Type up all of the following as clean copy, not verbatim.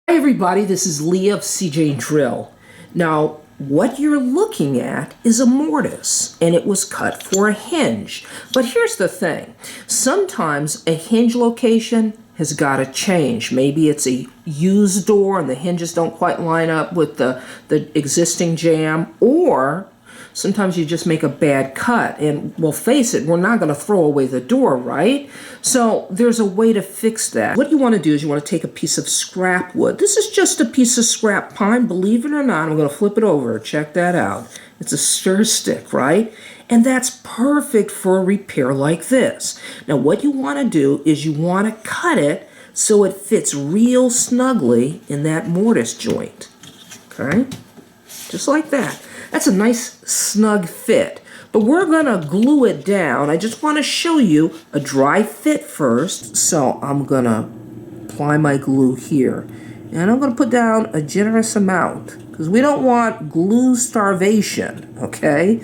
Hi everybody, this is Leah of seejanedrill. Now, what you're looking at is a mortise, and it was cut for a hinge. But here's the thing. Sometimes a hinge location has got to change. Maybe it's a used door and the hinges don't quite line up with the existing jamb, or sometimes you just make a bad cut, and well, face it, we're not going to throw away the door, right? So there's a way to fix that. What you want to do is you want to take a piece of scrap wood. This is just a piece of scrap pine, believe it or not. I'm going to flip it over. Check that out. It's a stir stick, right? And that's perfect for a repair like this. Now what you want to do is you want to cut it so it fits real snugly in that mortise joint. Okay? Just like that. That's a nice snug fit. But we're gonna glue it down. I just want to show you a dry fit first. So I'm gonna apply my glue here. And I'm gonna put down a generous amount because we don't want glue starvation, okay?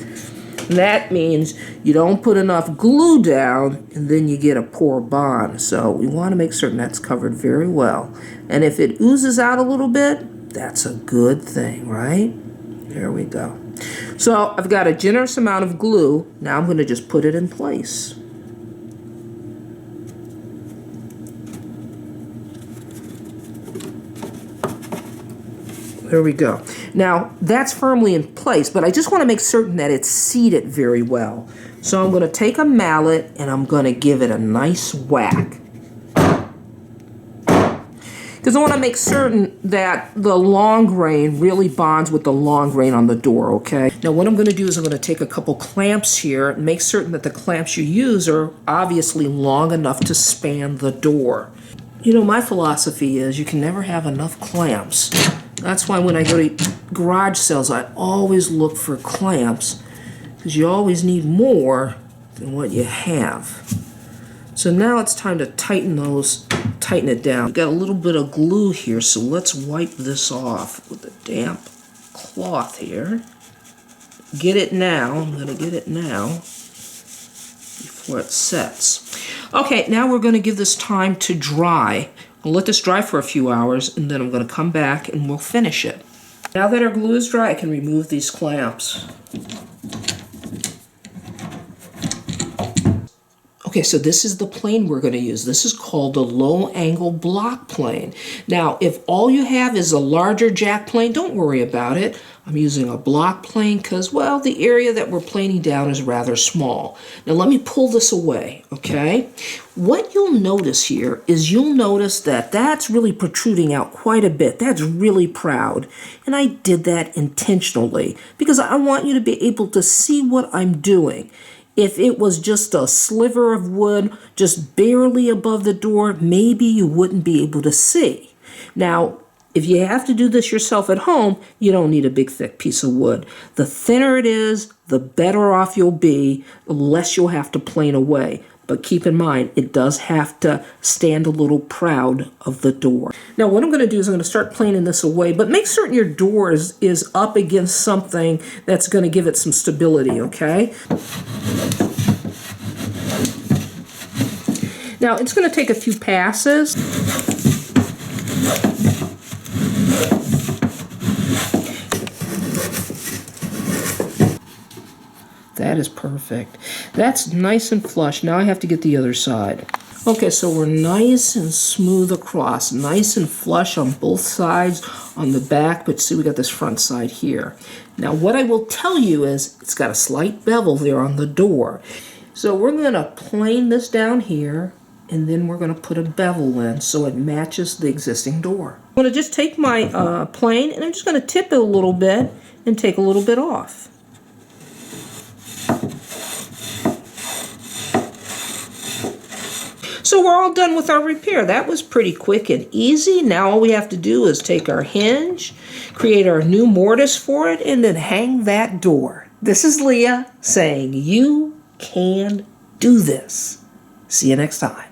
That means you don't put enough glue down and then you get a poor bond. So we want to make certain that's covered very well. And if it oozes out a little bit, that's a good thing, right? There we go. So I've got a generous amount of glue. Now I'm going to just put it in place. There we go. Now that's firmly in place, but I just want to make certain that it's seated very well. So I'm going to take a mallet and I'm going to give it a nice whack. Because I want to make certain that the long grain really bonds with the long grain on the door, okay? Now what I'm going to do is I'm going to take a couple clamps here and make certain that the clamps you use are obviously long enough to span the door. You know, my philosophy is you can never have enough clamps. That's why when I go to garage sales, I always look for clamps because you always need more than what you have. So now it's time to tighten it down. We've got a little bit of glue here, so let's wipe this off with a damp cloth here. Get it now. I'm going to get it now before it sets. Okay, now we're going to give this time to dry. I'll let this dry for a few hours, and then I'm going to come back and we'll finish it. Now that our glue is dry, I can remove these clamps. Okay, so this is the plane we're going to use. This is called a low-angle block plane. Now, if all you have is a larger jack plane, don't worry about it. I'm using a block plane because, well, the area that we're planing down is rather small. Now, let me pull this away, okay? What you'll notice here is you'll notice that that's really protruding out quite a bit. That's really proud. And I did that intentionally because I want you to be able to see what I'm doing. If it was just a sliver of wood just barely above the door, maybe you wouldn't be able to see. Now, if you have to do this yourself at home, you don't need a big thick piece of wood. The thinner it is, the better off you'll be, the less you'll have to plane away. But keep in mind, it does have to stand a little proud of the door. Now what I'm going to do is I'm going to start planing this away, but make certain your door is up against something that's going to give it some stability, okay? Now it's going to take a few passes. That is perfect. That's nice and flush. Now I have to get the other side. Okay, so we're nice and smooth across, nice and flush on both sides on the back, but see we got this front side here. Now what I will tell you is it's got a slight bevel there on the door. So we're going to plane this down here, and then we're going to put a bevel in so it matches the existing door. I'm going to just take my plane and I'm just going to tip it a little bit and take a little bit off. So we're all done with our repair. That was pretty quick and easy. Now all we have to do is take our hinge, create our new mortise for it, and then hang that door. This is Leah saying you can do this. See you next time.